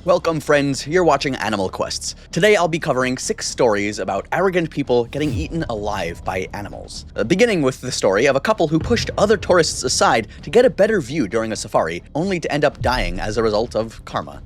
Welcome friends, you're watching Animal Quests. Today I'll be covering 6 stories about arrogant people getting eaten alive by animals. Beginning with the story of a couple who pushed other tourists aside to get a better view during a safari, only to end up dying as a result of karma.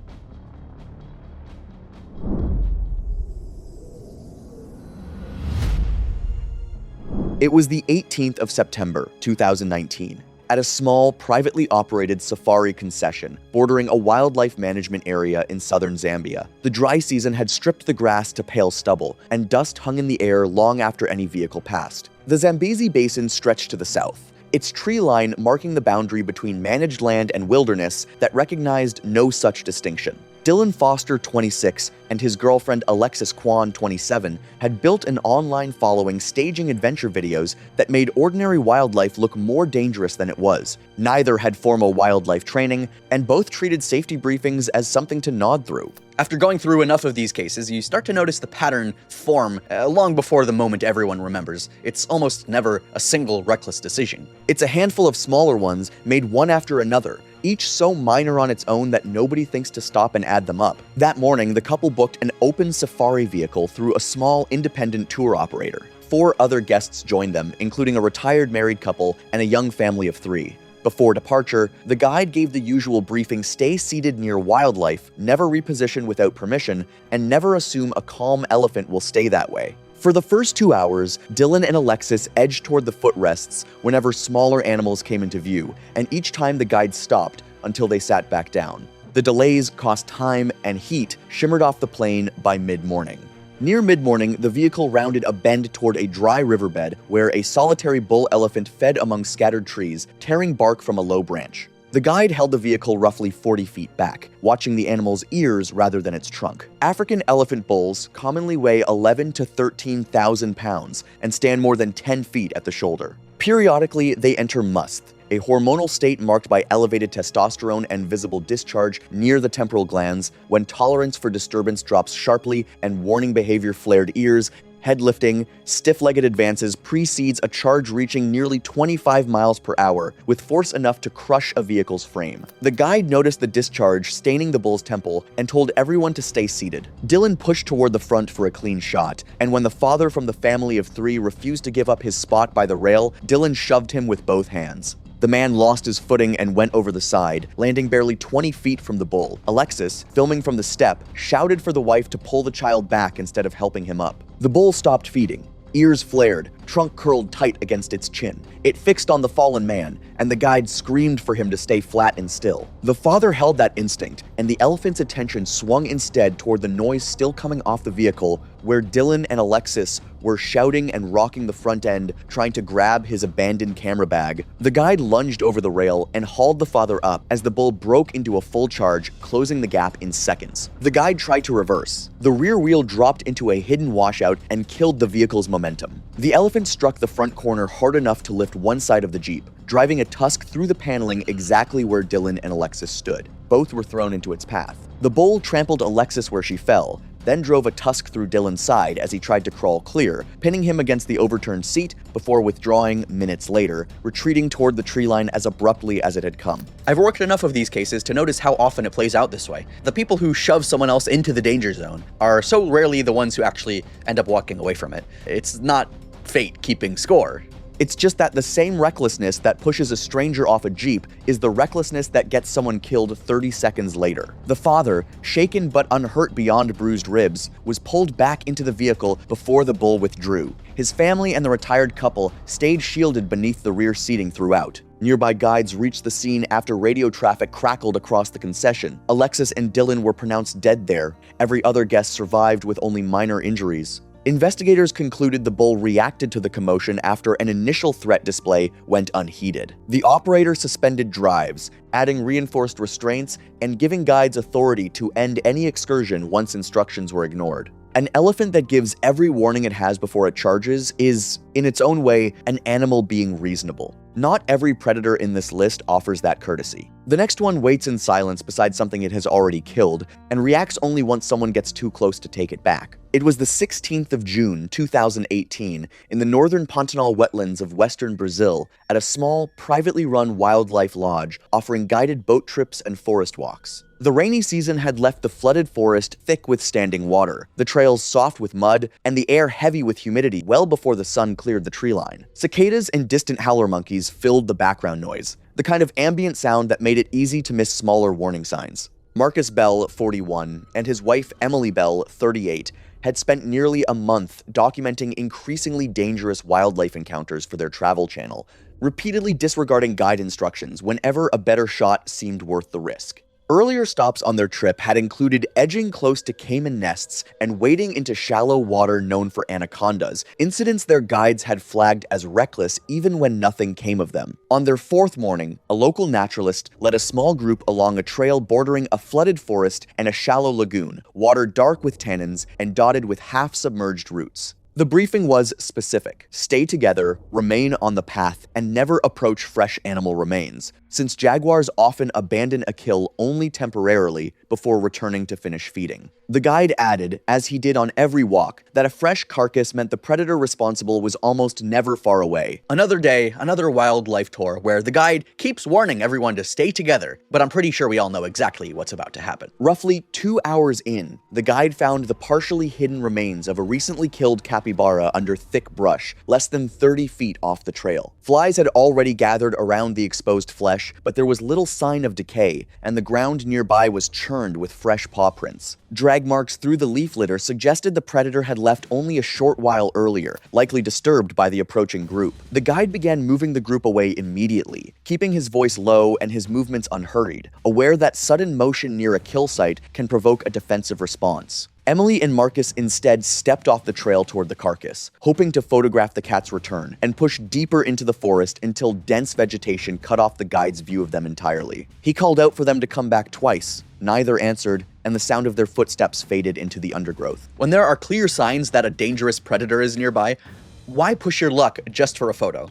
It was the 18th of September, 2019. At a small, privately operated safari concession bordering a wildlife management area in southern Zambia. The dry season had stripped the grass to pale stubble, and dust hung in the air long after any vehicle passed. The Zambezi Basin stretched to the south, its tree line marking the boundary between managed land and wilderness that recognized no such distinction. Dylan Foster, 26, and his girlfriend Alexis Kwan, 27, had built an online following staging adventure videos that made ordinary wildlife look more dangerous than it was. Neither had formal wildlife training, and both treated safety briefings as something to nod through. After going through enough of these cases, you start to notice the pattern form long before the moment everyone remembers. It's almost never a single reckless decision. It's a handful of smaller ones made one after another, each so minor on its own that nobody thinks to stop and add them up. That morning, the couple booked an open safari vehicle through a small independent tour operator. 4 other guests joined them, including a retired married couple and a young family of 3. Before departure, the guide gave the usual briefing: stay seated near wildlife, never reposition without permission, and never assume a calm elephant will stay that way. For the first 2 hours, Dylan and Alexis edged toward the footrests whenever smaller animals came into view, and each time the guide stopped until they sat back down. The delays cost time, and heat shimmered off the plain by mid-morning. Near mid-morning, the vehicle rounded a bend toward a dry riverbed where a solitary bull elephant fed among scattered trees, tearing bark from a low branch. The guide held the vehicle roughly 40 feet back, watching the animal's ears rather than its trunk. African elephant bulls commonly weigh 11 to 13,000 pounds and stand more than 10 feet at the shoulder. Periodically, they enter must, a hormonal state marked by elevated testosterone and visible discharge near the temporal glands, when tolerance for disturbance drops sharply and warning behavior, flared ears, head lifting, stiff-legged advances precedes a charge reaching nearly 25 miles per hour, with force enough to crush a vehicle's frame. The guide noticed the discharge staining the bull's temple and told everyone to stay seated. Dylan pushed toward the front for a clean shot, and when the father from the family of 3 refused to give up his spot by the rail, Dylan shoved him with both hands. The man lost his footing and went over the side, landing barely 20 feet from the bull. Alexis, filming from the step, shouted for the wife to pull the child back instead of helping him up. The bull stopped feeding. Ears flared, trunk curled tight against its chin. It fixed on the fallen man, and the guide screamed for him to stay flat and still. The father held that instinct, and the elephant's attention swung instead toward the noise still coming off the vehicle, where Dylan and Alexis were shouting and rocking the front end, trying to grab his abandoned camera bag. The guide lunged over the rail and hauled the father up as the bull broke into a full charge, closing the gap in seconds. The guide tried to reverse. The rear wheel dropped into a hidden washout and killed the vehicle's momentum. The elephant struck the front corner hard enough to lift one side of the Jeep, driving a tusk through the paneling exactly where Dylan and Alexis stood. Both were thrown into its path. The bull trampled Alexis where she fell, then drove a tusk through Dylan's side as he tried to crawl clear, pinning him against the overturned seat before withdrawing minutes later, retreating toward the tree line as abruptly as it had come. I've worked enough of these cases to notice how often it plays out this way. The people who shove someone else into the danger zone are so rarely the ones who actually end up walking away from it. It's not fate keeping score. It's just that the same recklessness that pushes a stranger off a Jeep is the recklessness that gets someone killed 30 seconds later. The father, shaken but unhurt beyond bruised ribs, was pulled back into the vehicle before the bull withdrew. His family and the retired couple stayed shielded beneath the rear seating throughout. Nearby guides reached the scene after radio traffic crackled across the concession. Alexis and Dylan were pronounced dead there. Every other guest survived with only minor injuries. Investigators concluded the bull reacted to the commotion after an initial threat display went unheeded. The operator suspended drives, adding reinforced restraints and giving guides authority to end any excursion once instructions were ignored. An elephant that gives every warning it has before it charges is, in its own way, an animal being reasonable. Not every predator in this list offers that courtesy. The next one waits in silence beside something it has already killed and reacts only once someone gets too close to take it back. It was the 16th of June, 2018, in the northern Pantanal wetlands of western Brazil at a small, privately run wildlife lodge offering guided boat trips and forest walks. The rainy season had left the flooded forest thick with standing water, the trails soft with mud, and the air heavy with humidity well before the sun cleared the tree line. Cicadas and distant howler monkeys filled the background noise, the kind of ambient sound that made it easy to miss smaller warning signs. Marcus Bell, 41, and his wife Emily Bell, 38, had spent nearly a month documenting increasingly dangerous wildlife encounters for their travel channel, repeatedly disregarding guide instructions whenever a better shot seemed worth the risk. Earlier stops on their trip had included edging close to caiman nests and wading into shallow water known for anacondas, incidents their guides had flagged as reckless even when nothing came of them. On their fourth morning, a local naturalist led a small group along a trail bordering a flooded forest and a shallow lagoon, water dark with tannins and dotted with half-submerged roots. The briefing was specific: stay together, remain on the path, and never approach fresh animal remains, since jaguars often abandon a kill only temporarily before returning to finish feeding. The guide added, as he did on every walk, that a fresh carcass meant the predator responsible was almost never far away. Another day, another wildlife tour where the guide keeps warning everyone to stay together, but I'm pretty sure we all know exactly what's about to happen. Roughly 2 hours in, the guide found the partially hidden remains of a recently killed capybara under thick brush, less than 30 feet off the trail. Flies had already gathered around the exposed flesh, but there was little sign of decay, and the ground nearby was churned with fresh paw prints. Drag marks through the leaf litter suggested the predator had left only a short while earlier, likely disturbed by the approaching group. The guide began moving the group away immediately, keeping his voice low and his movements unhurried, aware that sudden motion near a kill site can provoke a defensive response. Emily and Marcus instead stepped off the trail toward the carcass, hoping to photograph the cat's return, and pushed deeper into the forest until dense vegetation cut off the guide's view of them entirely. He called out for them to come back twice. Neither answered, and the sound of their footsteps faded into the undergrowth. When there are clear signs that a dangerous predator is nearby, why push your luck just for a photo?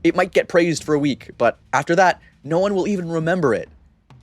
It might get praised for a week, but after that, no one will even remember it.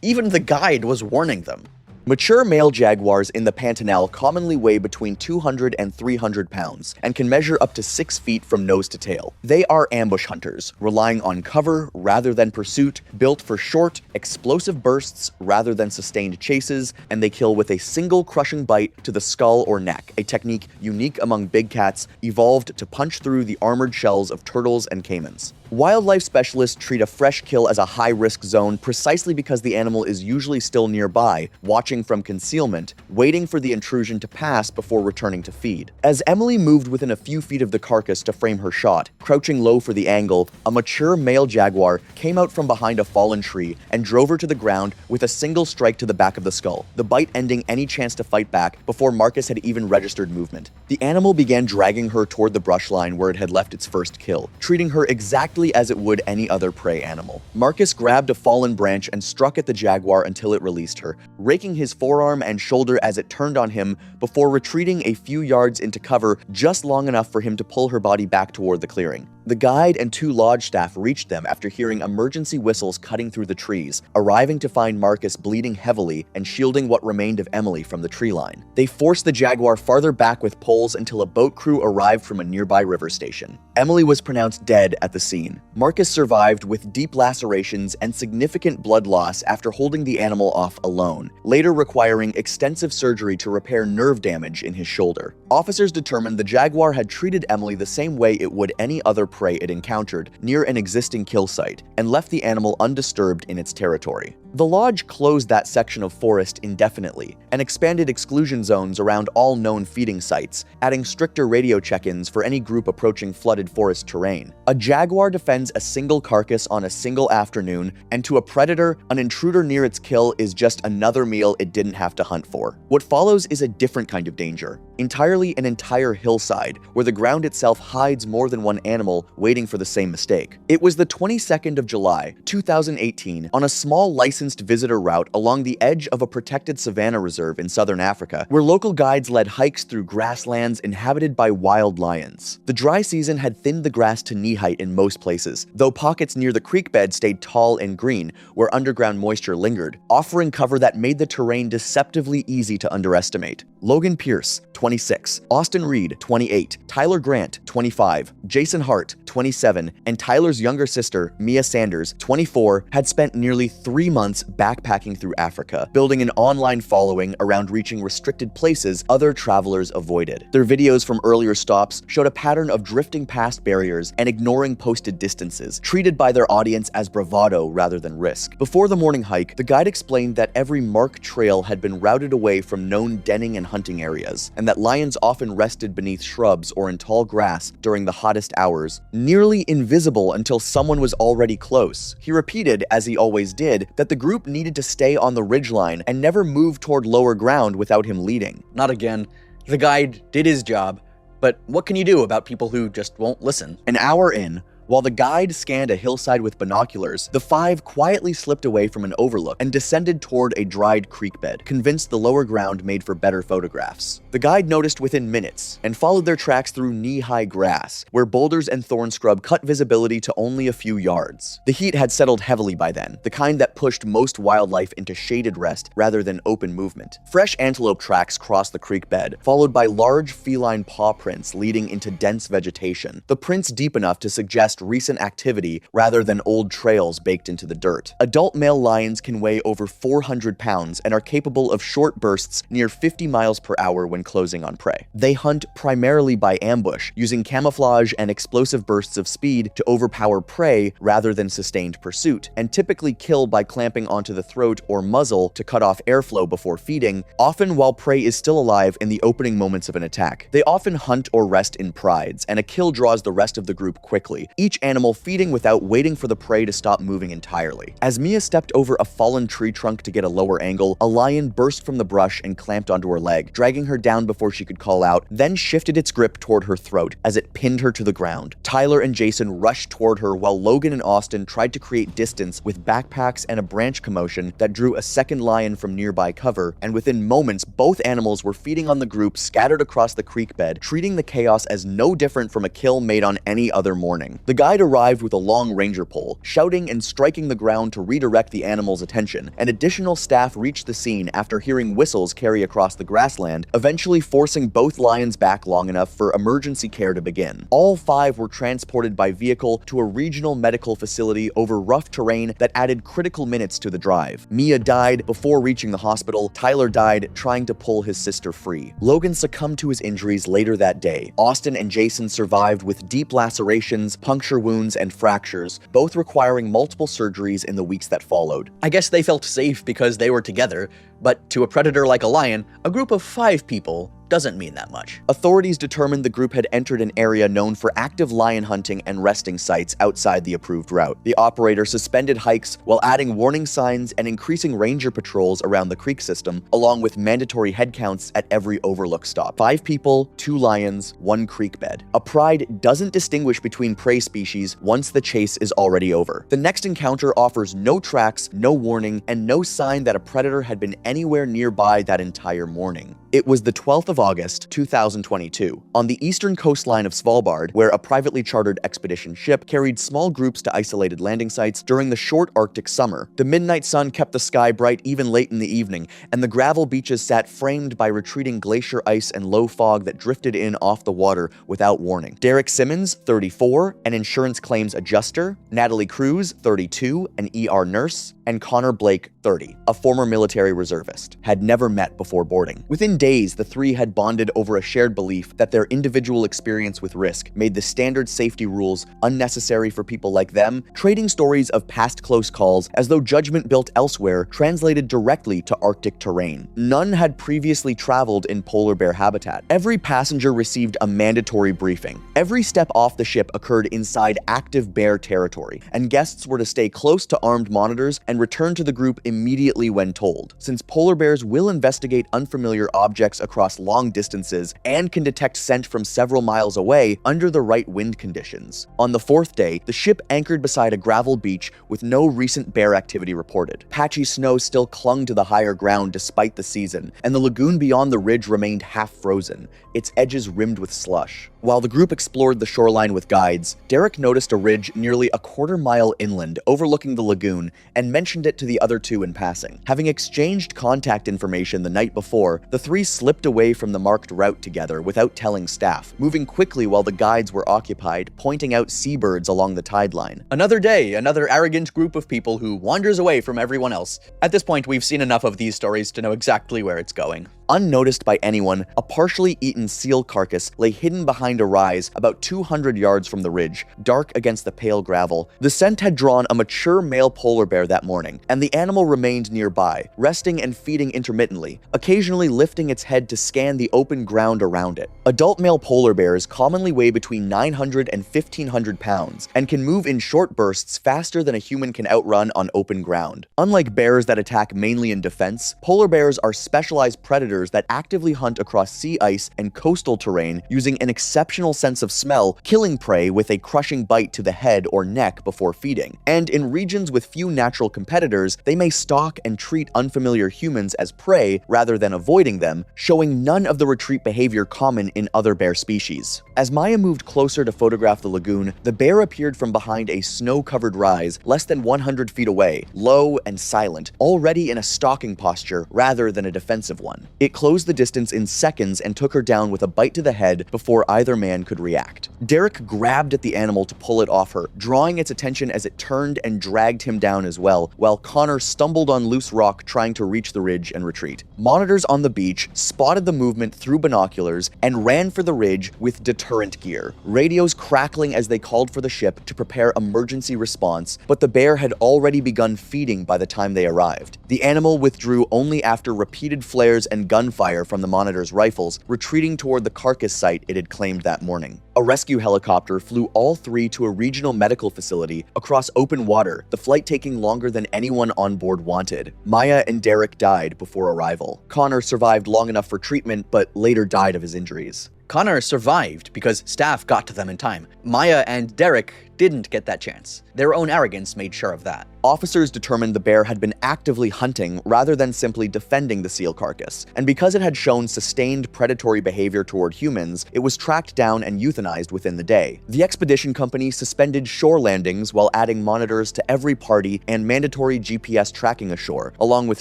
Even the guide was warning them. Mature male jaguars in the Pantanal commonly weigh between 200 and 300 pounds and can measure up to 6 feet from nose to tail. They are ambush hunters, relying on cover rather than pursuit, built for short, explosive bursts rather than sustained chases, and they kill with a single crushing bite to the skull or neck, a technique unique among big cats, evolved to punch through the armored shells of turtles and caimans. Wildlife specialists treat a fresh kill as a high-risk zone precisely because the animal is usually still nearby, watching from concealment, waiting for the intrusion to pass before returning to feed. As Emily moved within a few feet of the carcass to frame her shot, crouching low for the angle, a mature male jaguar came out from behind a fallen tree and drove her to the ground with a single strike to the back of the skull, the bite ending any chance to fight back before Marcus had even registered movement. The animal began dragging her toward the brush line where it had left its first kill, treating her exactly as it would any other prey animal. Marcus grabbed a fallen branch and struck at the jaguar until it released her, raking his forearm and shoulder as it turned on him before retreating a few yards into cover just long enough for him to pull her body back toward the clearing. The guide and 2 lodge staff reached them after hearing emergency whistles cutting through the trees, arriving to find Marcus bleeding heavily and shielding what remained of Emily from the tree line. They forced the jaguar farther back with poles until a boat crew arrived from a nearby river station. Emily was pronounced dead at the scene. Marcus survived with deep lacerations and significant blood loss after holding the animal off alone, later requiring extensive surgery to repair nerve damage in his shoulder. Officers determined the jaguar had treated Emily the same way it would any other prey it encountered near an existing kill site and left the animal undisturbed in its territory. The lodge closed that section of forest indefinitely and expanded exclusion zones around all known feeding sites, adding stricter radio check-ins for any group approaching flooded forest terrain. A jaguar defends a single carcass on a single afternoon, and to a predator, an intruder near its kill is just another meal it didn't have to hunt for. What follows is a different kind of danger, entirely an entire hillside, where the ground itself hides more than one animal waiting for the same mistake. It was the 22nd of July, 2018, on a small licensed unlicensed visitor route along the edge of a protected savanna reserve in southern Africa, where local guides led hikes through grasslands inhabited by wild lions. The dry season had thinned the grass to knee height in most places, though pockets near the creek bed stayed tall and green, where underground moisture lingered, offering cover that made the terrain deceptively easy to underestimate. Logan Pierce, 26, Austin Reed, 28, Tyler Grant, 25, Jason Hart, 27, and Tyler's younger sister, Mia Sanders, 24, had spent nearly 3 months backpacking through Africa, building an online following around reaching restricted places other travelers avoided. Their videos from earlier stops showed a pattern of drifting past barriers and ignoring posted distances, treated by their audience as bravado rather than risk. Before the morning hike, the guide explained that every marked trail had been routed away from known denning and hunting areas, and that lions often rested beneath shrubs or in tall grass during the hottest hours, nearly invisible until someone was already close. He repeated, as he always did, that the group needed to stay on the ridgeline and never move toward lower ground without him leading. Not again. The guide did his job, but what can you do about people who just won't listen? An hour in, while the guide scanned a hillside with binoculars, the 5 quietly slipped away from an overlook and descended toward a dried creek bed, convinced the lower ground made for better photographs. The guide noticed within minutes and followed their tracks through knee-high grass, where boulders and thorn scrub cut visibility to only a few yards. The heat had settled heavily by then, the kind that pushed most wildlife into shaded rest rather than open movement. Fresh antelope tracks crossed the creek bed, followed by large feline paw prints leading into dense vegetation, the prints deep enough to suggest recent activity rather than old trails baked into the dirt. Adult male lions can weigh over 400 pounds and are capable of short bursts near 50 miles per hour when closing on prey. They hunt primarily by ambush, using camouflage and explosive bursts of speed to overpower prey rather than sustained pursuit, and typically kill by clamping onto the throat or muzzle to cut off airflow before feeding, often while prey is still alive in the opening moments of an attack. They often hunt or rest in prides, and a kill draws the rest of the group quickly, each animal feeding without waiting for the prey to stop moving entirely. As Mia stepped over a fallen tree trunk to get a lower angle, a lion burst from the brush and clamped onto her leg, dragging her down before she could call out, then shifted its grip toward her throat as it pinned her to the ground. Tyler and Jason rushed toward her while Logan and Austin tried to create distance with backpacks and a branch commotion that drew a second lion from nearby cover, and within moments both animals were feeding on the group scattered across the creek bed, treating the chaos as no different from a kill made on any other morning. The guide arrived with a long ranger pole, shouting and striking the ground to redirect the animals' attention, and additional staff reached the scene after hearing whistles carry across the grassland, eventually forcing both lions back long enough for emergency care to begin. All 5 were transported by vehicle to a regional medical facility over rough terrain that added critical minutes to the drive. Mia died before reaching the hospital. Tyler died trying to pull his sister free. Logan succumbed to his injuries later that day. Austin and Jason survived with deep lacerations, puncture wounds, and fractures, both requiring multiple surgeries in the weeks that followed. I guess they felt safe because they were together, but to a predator like a lion, a group of 5 people doesn't mean that much. Authorities determined the group had entered an area known for active lion hunting and resting sites outside the approved route. The operator suspended hikes while adding warning signs and increasing ranger patrols around the creek system, along with mandatory head counts at every overlook stop. 5 people, 2 lions, 1 creek bed. A pride doesn't distinguish between prey species once the chase is already over. The next encounter offers no tracks, no warning, and no sign that a predator had been anywhere nearby that entire morning. It was the 12th of August, 2022, on the eastern coastline of Svalbard, where a privately chartered expedition ship carried small groups to isolated landing sites during the short Arctic summer. The midnight sun kept the sky bright even late in the evening, and the gravel beaches sat framed by retreating glacier ice and low fog that drifted in off the water without warning. Derek Simmons, 34, an insurance claims adjuster, Natalie Cruz, 32, an ER nurse, and Connor Blake, 30, a former military reservist, had never met before boarding. Within days, the 3 had bonded over a shared belief that their individual experience with risk made the standard safety rules unnecessary for people like them, trading stories of past close calls as though judgment built elsewhere translated directly to Arctic terrain. None had previously traveled in polar bear habitat. Every passenger received a mandatory briefing. Every step off the ship occurred inside active bear territory, and guests were to stay close to armed monitors and return to the group immediately when told, since polar bears will investigate unfamiliar objects objects across long distances and can detect scent from several miles away under the right wind conditions. On the fourth day, the ship anchored beside a gravel beach with no recent bear activity reported. Patchy snow still clung to the higher ground despite the season, and the lagoon beyond the ridge remained half frozen, its edges rimmed with slush. While the group explored the shoreline with guides, Derek noticed a ridge nearly a quarter-mile inland overlooking the lagoon and mentioned it to the other two in passing. Having exchanged contact information the night before, the three slipped away from the marked route together without telling staff, moving quickly while the guides were occupied pointing out seabirds along the tide line. Another day, another arrogant group of people who wanders away from everyone else. At this point, we've seen enough of these stories to know exactly where it's going. Unnoticed by anyone, a partially eaten seal carcass lay hidden behind a rise about 200 yards from the ridge, dark against the pale gravel. The scent had drawn a mature male polar bear that morning, and the animal remained nearby, resting and feeding intermittently, occasionally lifting its head to scan the open ground around it. Adult male polar bears commonly weigh between 900 and 1,500 pounds, and can move in short bursts faster than a human can outrun on open ground. Unlike bears that attack mainly in defense, polar bears are specialized predators that actively hunt across sea ice and coastal terrain using an exceptional sense of smell, killing prey with a crushing bite to the head or neck before feeding. And in regions with few natural competitors, they may stalk and treat unfamiliar humans as prey rather than avoiding them, showing none of the retreat behavior common in other bear species. As Maya moved closer to photograph the lagoon, the bear appeared from behind a snow-covered rise less than 100 feet away, low and silent, already in a stalking posture rather than a defensive one. It closed the distance in seconds and took her down with a bite to the head before either man could react. Derek grabbed at the animal to pull it off her, drawing its attention as it turned and dragged him down as well, while Connor stumbled on loose rock trying to reach the ridge and retreat. Monitors on the beach spotted the movement through binoculars and ran for the ridge with deterrent gear, radios crackling as they called for the ship to prepare emergency response, but the bear had already begun feeding by the time they arrived. The animal withdrew only after repeated flares and gunfire from the monitor's rifles, retreating toward the carcass site it had claimed that morning. A rescue helicopter flew all three to a regional medical facility across open water, the flight taking longer than anyone on board wanted. Maya and Derek died before arrival. Connor survived long enough for treatment, but later died of his injuries. Connor survived because staff got to them in time. Maya and Derek didn't get that chance. Their own arrogance made sure of that. Officers determined the bear had been actively hunting rather than simply defending the seal carcass, and because it had shown sustained predatory behavior toward humans, it was tracked down and euthanized within the day. The expedition company suspended shore landings while adding monitors to every party and mandatory GPS tracking ashore, along with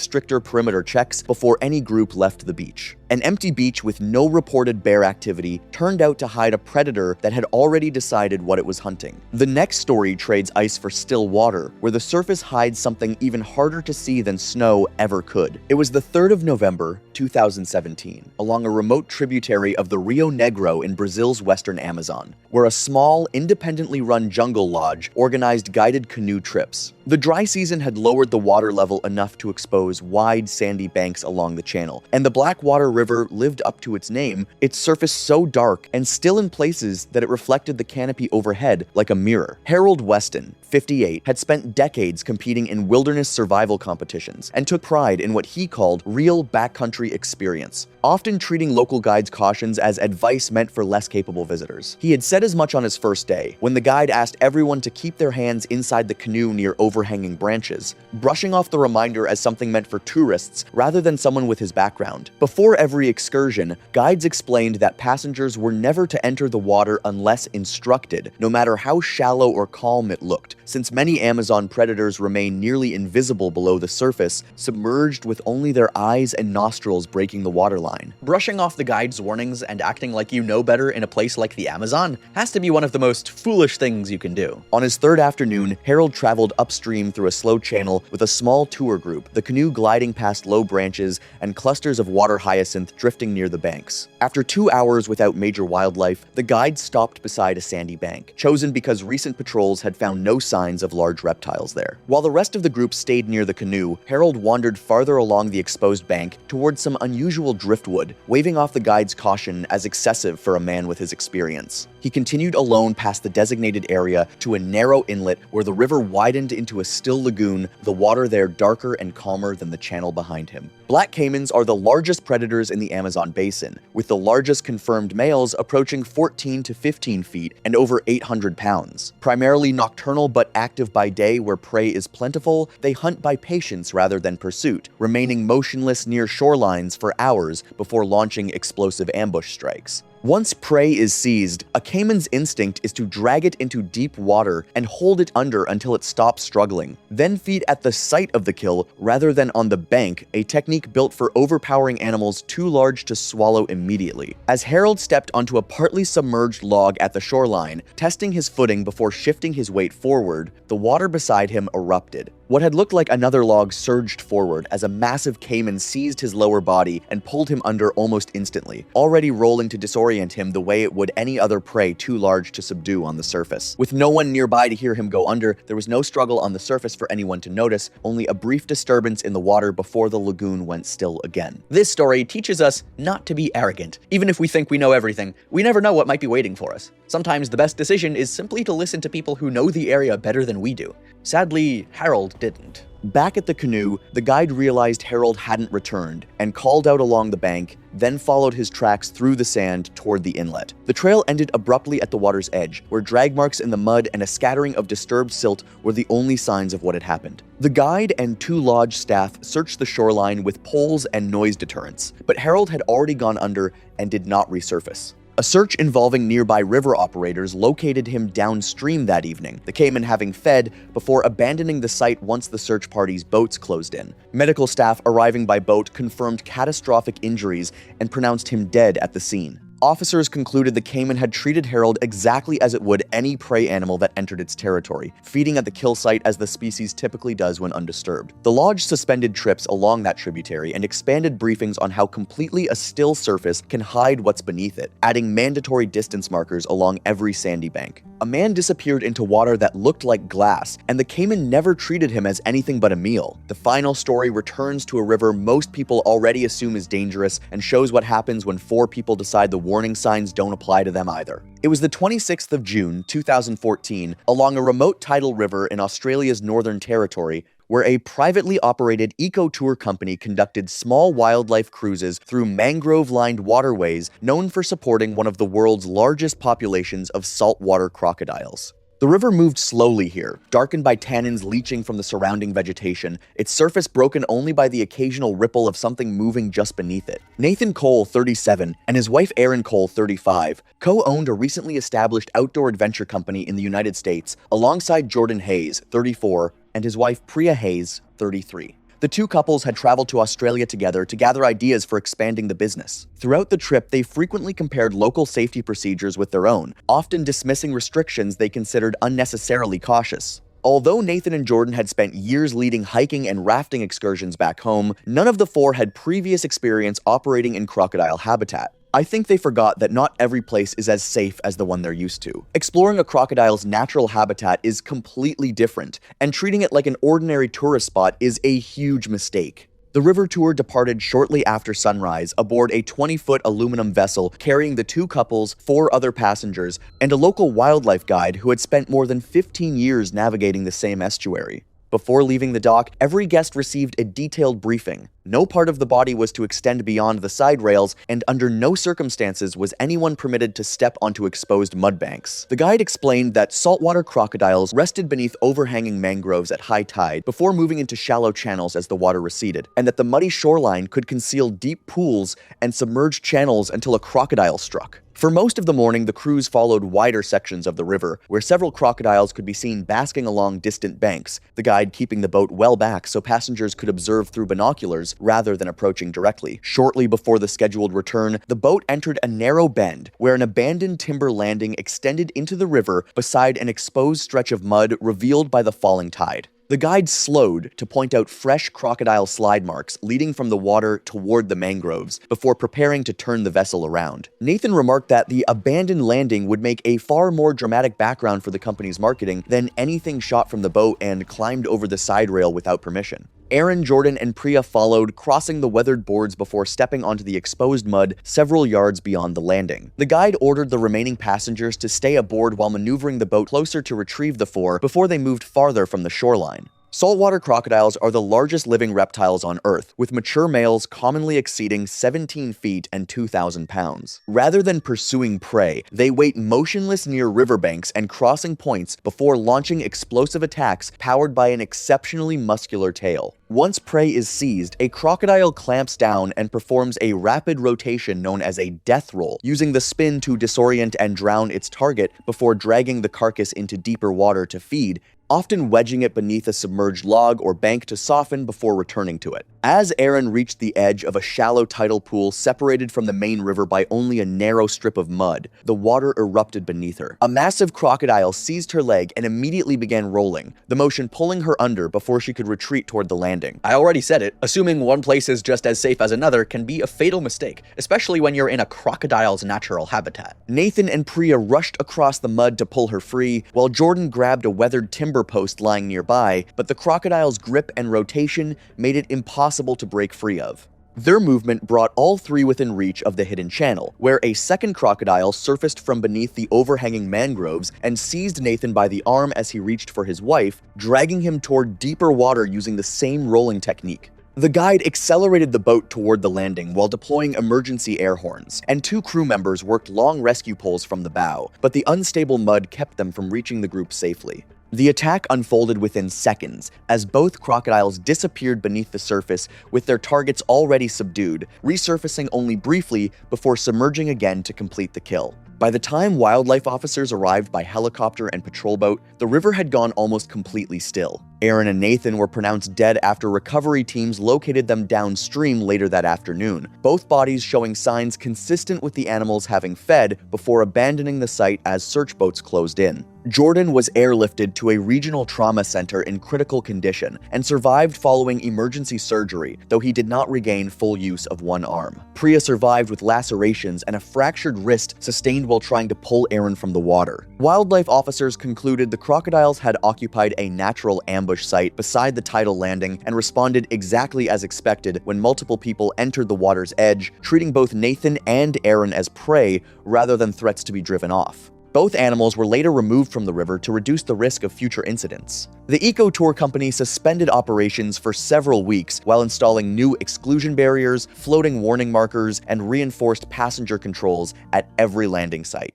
stricter perimeter checks before any group left the beach. An empty beach with no reported bear activity turned out to hide a predator that had already decided what it was hunting. The next story trades ice for still water, where the surface hides something even harder to see than snow ever could. It was the 3rd of November, 2017, along a remote tributary of the Rio Negro in Brazil's western Amazon, where a small, independently run jungle lodge organized guided canoe trips. The dry season had lowered the water level enough to expose wide, sandy banks along the channel, and the Blackwater River lived up to its name, its surface so dark and still in places that it reflected the canopy overhead like a mirror. Harold Weston, 58, had spent decades competing in wilderness survival competitions and took pride in what he called real backcountry experience, often treating local guides' cautions as advice meant for less capable visitors. He had said as much on his first day, when the guide asked everyone to keep their hands inside the canoe near overhanging branches, brushing off the reminder as something meant for tourists rather than someone with his background. Before every excursion, guides explained that passengers were never to enter the water unless instructed, no matter how shallow or calm it looked, since many Amazon predators remain nearly invisible below the surface, submerged with only their eyes and nostrils breaking the waterline. Brushing off the guide's warnings and acting like you know better in a place like the Amazon has to be one of the most foolish things you can do. On his third afternoon, Harold traveled upstream through a slow channel with a small tour group, the canoe gliding past low branches and clusters of water hyacinth drifting near the banks. After 2 hours without major wildlife, the guide stopped beside a sandy bank, chosen because recent patrols had found no signs of large reptiles there. While the rest of the group stayed near the canoe, Harold wandered farther along the exposed bank towards some unusual drift driftwood, waving off the guide's caution as excessive for a man with his experience. He continued alone past the designated area to a narrow inlet where the river widened into a still lagoon, the water there darker and calmer than the channel behind him. Black caimans are the largest predators in the Amazon basin, with the largest confirmed males approaching 14 to 15 feet and over 800 pounds. Primarily nocturnal but active by day where prey is plentiful, they hunt by patience rather than pursuit, remaining motionless near shorelines for hours before launching explosive ambush strikes. Once prey is seized, a caiman's instinct is to drag it into deep water and hold it under until it stops struggling, then feed at the site of the kill rather than on the bank, a technique built for overpowering animals too large to swallow immediately. As Harold stepped onto a partly submerged log at the shoreline, testing his footing before shifting his weight forward, the water beside him erupted. What had looked like another log surged forward as a massive caiman seized his lower body and pulled him under almost instantly, already rolling to disorient him the way it would any other prey too large to subdue on the surface. With no one nearby to hear him go under, there was no struggle on the surface for anyone to notice, only a brief disturbance in the water before the lagoon went still again. This story teaches us not to be arrogant. Even if we think we know everything, we never know what might be waiting for us. Sometimes the best decision is simply to listen to people who know the area better than we do. Sadly, Harold didn't. Back at the canoe, the guide realized Harold hadn't returned and called out along the bank, then followed his tracks through the sand toward the inlet. The trail ended abruptly at the water's edge, where drag marks in the mud and a scattering of disturbed silt were the only signs of what had happened. The guide and 2 lodge staff searched the shoreline with poles and noise deterrents, but Harold had already gone under and did not resurface. A search involving nearby river operators located him downstream that evening, the caiman having fed before abandoning the site once the search party's boats closed in. Medical staff arriving by boat confirmed catastrophic injuries and pronounced him dead at the scene. Officers concluded the caiman had treated Harold exactly as it would any prey animal that entered its territory, feeding at the kill site as the species typically does when undisturbed. The lodge suspended trips along that tributary and expanded briefings on how completely a still surface can hide what's beneath it, adding mandatory distance markers along every sandy bank. A man disappeared into water that looked like glass, and the caiman never treated him as anything but a meal. The final story returns to a river most people already assume is dangerous and shows what happens when 4 people decide the warning signs don't apply to them either. It was the 26th of June, 2014, along a remote tidal river in Australia's Northern Territory, where a privately operated eco-tour company conducted small wildlife cruises through mangrove-lined waterways known for supporting one of the world's largest populations of saltwater crocodiles. The river moved slowly here, darkened by tannins leaching from the surrounding vegetation, its surface broken only by the occasional ripple of something moving just beneath it. Nathan Cole, 37, and his wife Erin Cole, 35, co-owned a recently established outdoor adventure company in the United States alongside Jordan Hayes, 34, and his wife Priya Hayes, 33. The 2 couples had traveled to Australia together to gather ideas for expanding the business. Throughout the trip, they frequently compared local safety procedures with their own, often dismissing restrictions they considered unnecessarily cautious. Although Nathan and Jordan had spent years leading hiking and rafting excursions back home, none of the 4 had previous experience operating in crocodile habitat. I think they forgot that not every place is as safe as the one they're used to. Exploring a crocodile's natural habitat is completely different, and treating it like an ordinary tourist spot is a huge mistake. The river tour departed shortly after sunrise aboard a 20-foot aluminum vessel carrying the 2 couples, 4 other passengers, and a local wildlife guide who had spent more than 15 years navigating the same estuary. Before leaving the dock, every guest received a detailed briefing. No part of the body was to extend beyond the side rails, and under no circumstances was anyone permitted to step onto exposed mudbanks. The guide explained that saltwater crocodiles rested beneath overhanging mangroves at high tide before moving into shallow channels as the water receded, and that the muddy shoreline could conceal deep pools and submerged channels until a crocodile struck. For most of the morning, the cruise followed wider sections of the river, where several crocodiles could be seen basking along distant banks, the guide keeping the boat well back so passengers could observe through binoculars rather than approaching directly. Shortly before the scheduled return, the boat entered a narrow bend, where an abandoned timber landing extended into the river beside an exposed stretch of mud revealed by the falling tide. The guide slowed to point out fresh crocodile slide marks leading from the water toward the mangroves before preparing to turn the vessel around. Nathan remarked that the abandoned landing would make a far more dramatic background for the company's marketing than anything shot from the boat and climbed over the side rail without permission. Aaron, Jordan, and Priya followed, crossing the weathered boards before stepping onto the exposed mud several yards beyond the landing. The guide ordered the remaining passengers to stay aboard while maneuvering the boat closer to retrieve the four before they moved farther from the shoreline. Saltwater crocodiles are the largest living reptiles on Earth, with mature males commonly exceeding 17 feet and 2,000 pounds. Rather than pursuing prey, they wait motionless near riverbanks and crossing points before launching explosive attacks powered by an exceptionally muscular tail. Once prey is seized, a crocodile clamps down and performs a rapid rotation known as a death roll, using the spin to disorient and drown its target before dragging the carcass into deeper water to feed, often wedging it beneath a submerged log or bank to soften before returning to it. As Aaron reached the edge of a shallow tidal pool separated from the main river by only a narrow strip of mud, the water erupted beneath her. A massive crocodile seized her leg and immediately began rolling, the motion pulling her under before she could retreat toward the landing. I already said it, assuming one place is just as safe as another can be a fatal mistake, especially when you're in a crocodile's natural habitat. Nathan and Priya rushed across the mud to pull her free, while Jordan grabbed a weathered timber post lying nearby, but the crocodile's grip and rotation made it impossible to break free of. Their movement brought all three within reach of the hidden channel, where a second crocodile surfaced from beneath the overhanging mangroves and seized Nathan by the arm as he reached for his wife, dragging him toward deeper water using the same rolling technique. The guide accelerated the boat toward the landing while deploying emergency air horns, and two crew members worked long rescue poles from the bow, but the unstable mud kept them from reaching the group safely. The attack unfolded within seconds, as both crocodiles disappeared beneath the surface with their targets already subdued, resurfacing only briefly before submerging again to complete the kill. By the time wildlife officers arrived by helicopter and patrol boat, the river had gone almost completely still. Aaron and Nathan were pronounced dead after recovery teams located them downstream later that afternoon, both bodies showing signs consistent with the animals having fed before abandoning the site as search boats closed in. Jordan was airlifted to a regional trauma center in critical condition and survived following emergency surgery, though he did not regain full use of one arm. Priya survived with lacerations and a fractured wrist sustained while trying to pull Aaron from the water. Wildlife officers concluded the crocodiles had occupied a natural ambush site beside the tidal landing and responded exactly as expected when multiple people entered the water's edge, treating both Nathan and Aaron as prey rather than threats to be driven off. Both animals were later removed from the river to reduce the risk of future incidents. The Eco Tour company suspended operations for several weeks while installing new exclusion barriers, floating warning markers, and reinforced passenger controls at every landing site.